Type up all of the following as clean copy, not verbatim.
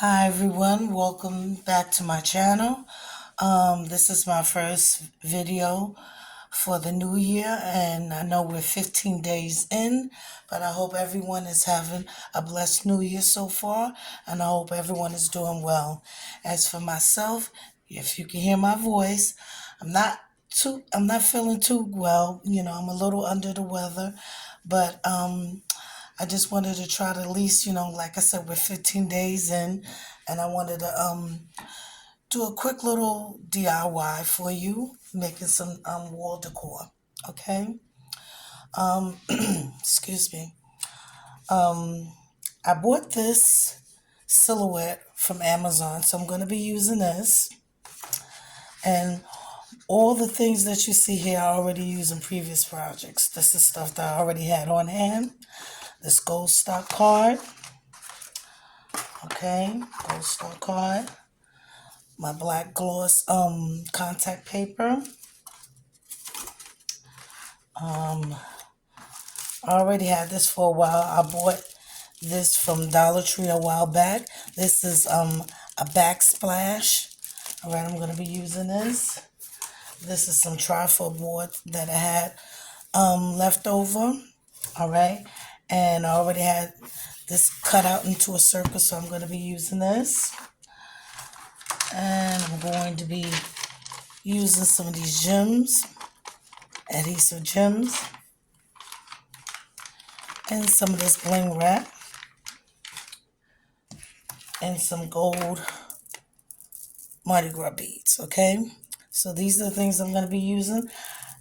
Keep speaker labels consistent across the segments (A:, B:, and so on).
A: Hi everyone, welcome back to my channel. This is my first video for the new year, and I know we're 15 days in, but I hope everyone is having a blessed new year so far, and I hope everyone is doing well. As for myself, if you can hear my voice, I'm not feeling too well. I'm a little under the weather, but I just wanted to try to at least, like I said, we're 15 days in, and I wanted to do a quick little DIY for you, making some wall decor. Okay. Excuse me. I bought this silhouette from Amazon, so I'm going to be using this. And all the things that you see here, I already used in previous projects. This is stuff that I already had on hand. This gold stock card. Okay, gold stock card. My black gloss contact paper. I already had this for a while. I bought this from Dollar Tree a while back. This is a backsplash. All right, I'm going to be using this. This is some trifold board that I had left over. All right, and I already had this cut out into a circle, so I'm going to be using this. And I'm going to be using some of these gems, adhesive gems, and some of this bling wrap, and some gold Mardi Gras beads, okay? So these are the things I'm going to be using.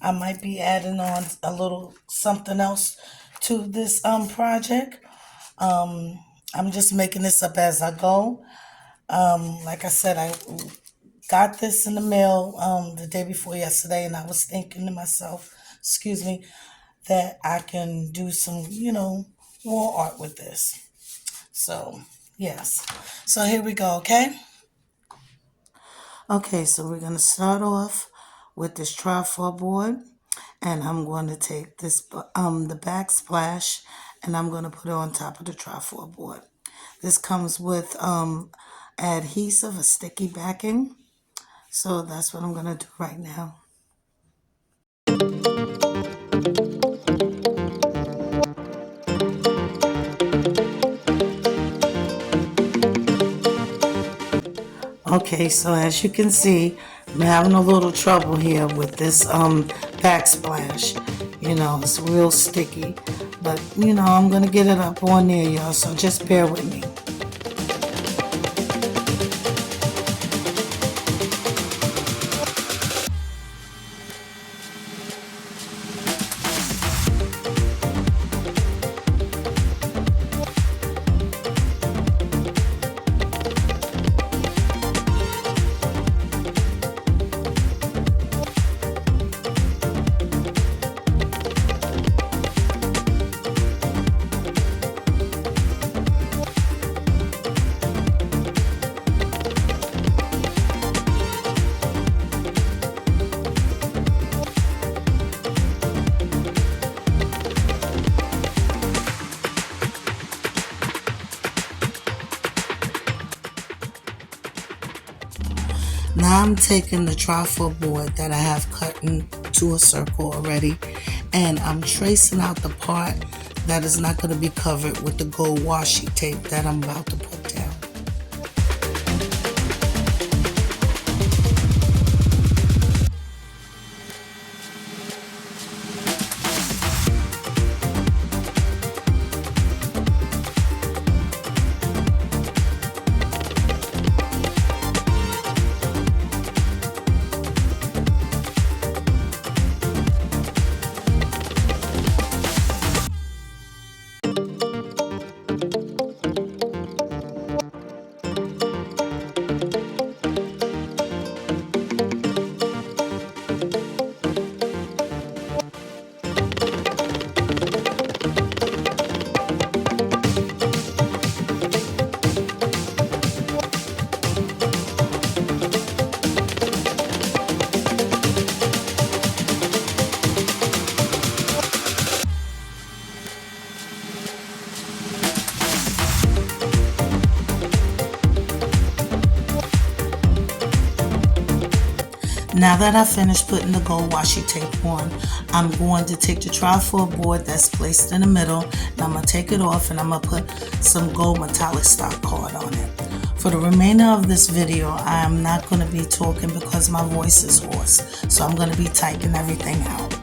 A: I might be adding on a little something else to this project. I'm just making this up as I go. Like I said, I got this in the mail the day before yesterday, and I was thinking to myself, excuse me, that I can do some, wall art with this. So, yes. So here we go, okay? Okay, so we're going to start off with this trifold board, and I'm going to take this, the backsplash, and I'm going to put it on top of the trifold board. This comes with adhesive, a sticky backing, so that's what I'm going to do right now. Okay, so as you can see, I'm having a little trouble here with this backsplash. It's real sticky, but I'm gonna get it up on there, y'all, so just bear with me. Now I'm taking the trifold board that I have cut into a circle already, and I'm tracing out the part that is not going to be covered with the gold washi tape that I'm about to put down. Now that I finished putting the gold washi tape on, I'm going to take the trifold board that's placed in the middle, and I'm going to take it off and I'm going to put some gold metallic stock card on it. For the remainder of this video, I am not going to be talking because my voice is hoarse, so I'm going to be typing everything out.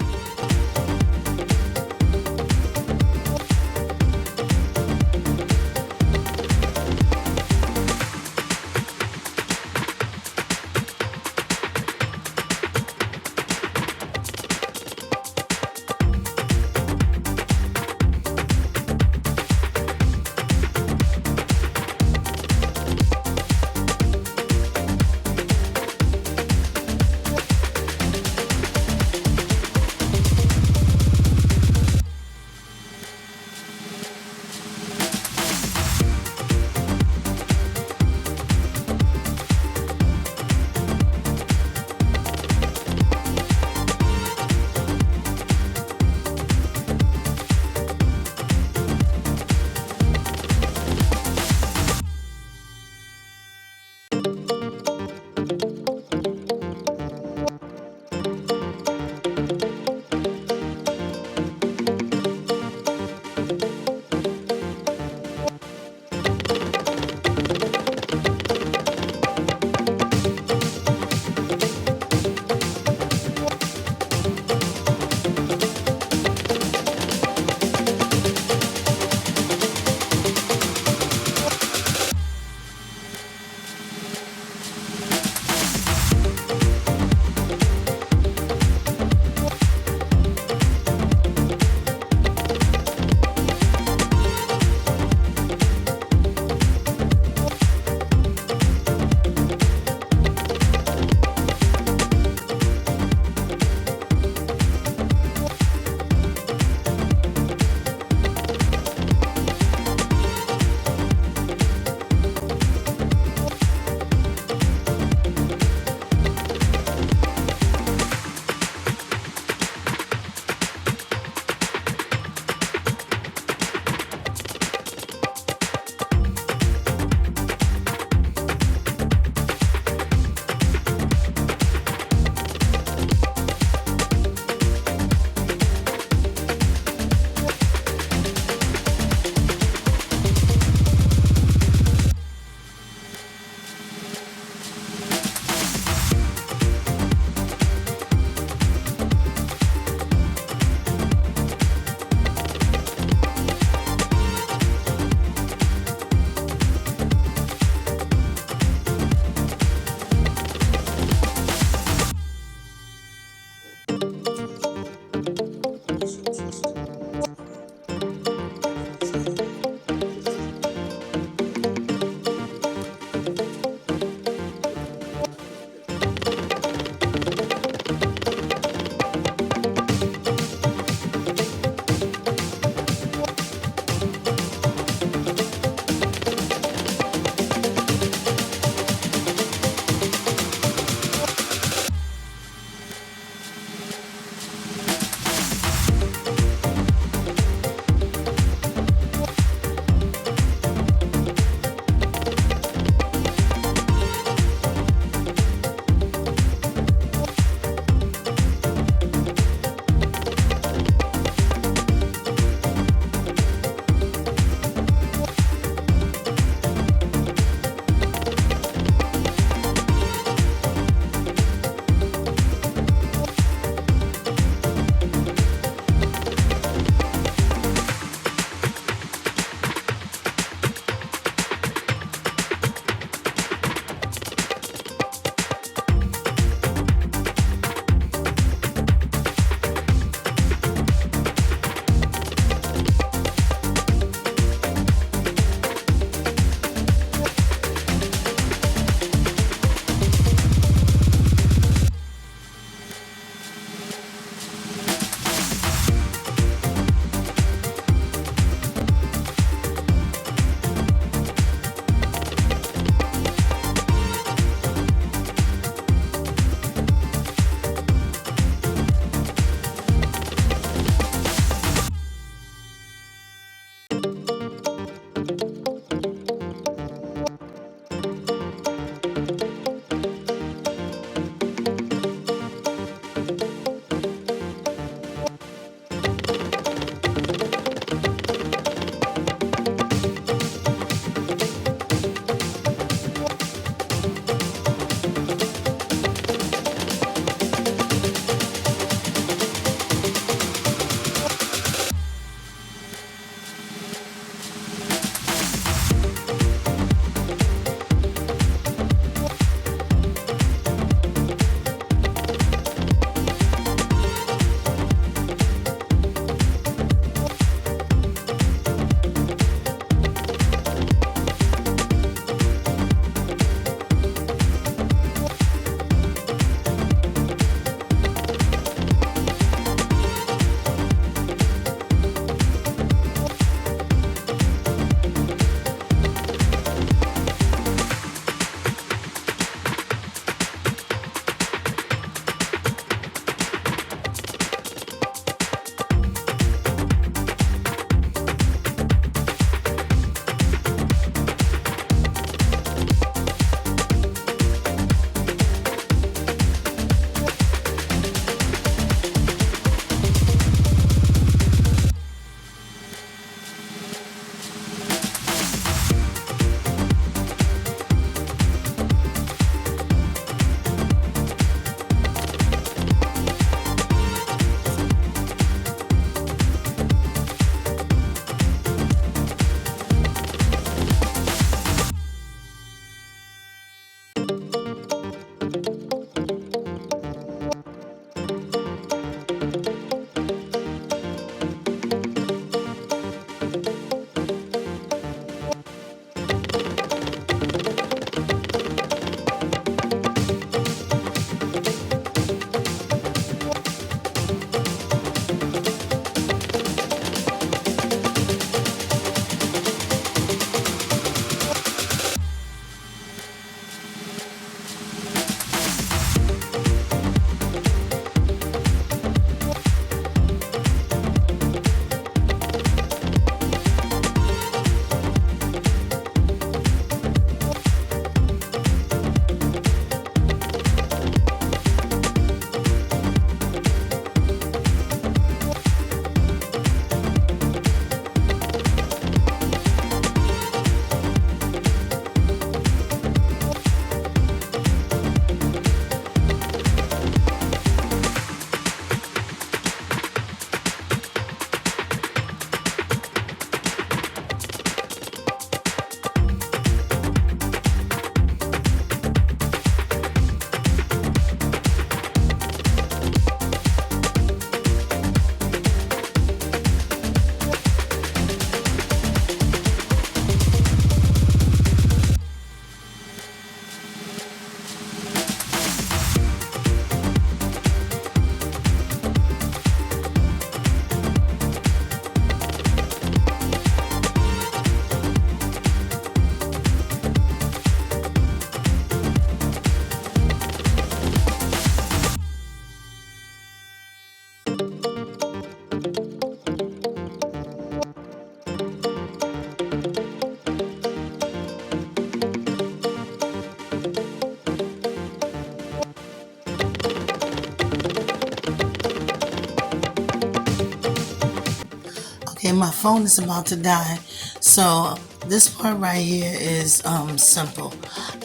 A: Okay, my phone is about to die. So this part right here is simple.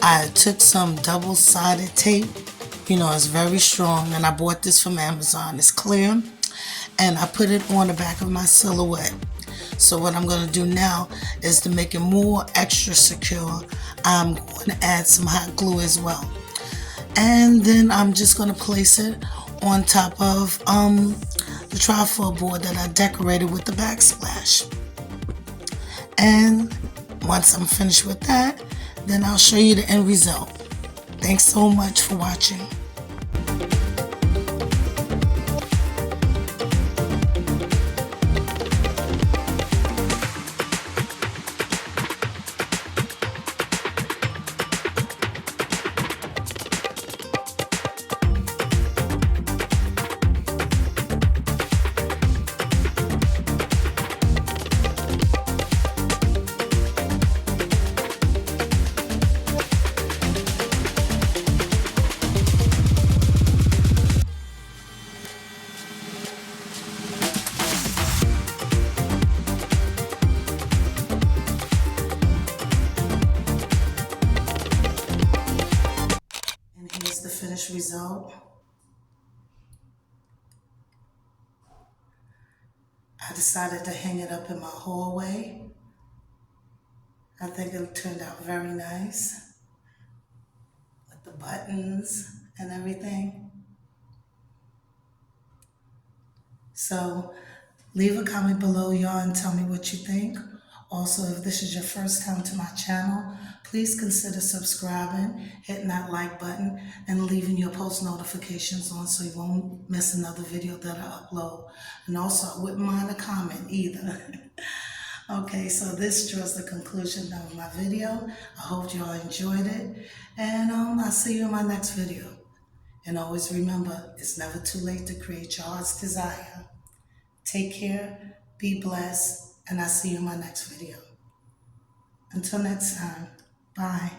A: I took some double-sided tape. You know, it's very strong, and I bought this from Amazon. It's clear, and I put it on the back of my silhouette. So what I'm going to do now is to make it more extra secure, I'm going to add some hot glue as well. And then I'm just going to place it on top of the tripod board that I decorated with the backsplash. And once I'm finished with that, then I'll show you the end result. Thanks so much for watching. And here's the finished result. I decided to hang it up in my hallway. I think it turned out very nice with the buttons and everything. So leave a comment below, y'all, and tell me what you think. Also, if this is your first time to my channel, please consider subscribing, hitting that like button, and leaving your post notifications on so you won't miss another video that I upload. And also, I wouldn't mind a comment either. Okay, so this draws the conclusion of my video. I hope y'all enjoyed it, and I'll see you in my next video. And always remember, it's never too late to create your heart's desire. Take care, be blessed, and I'll see you in my next video. Until next time, bye.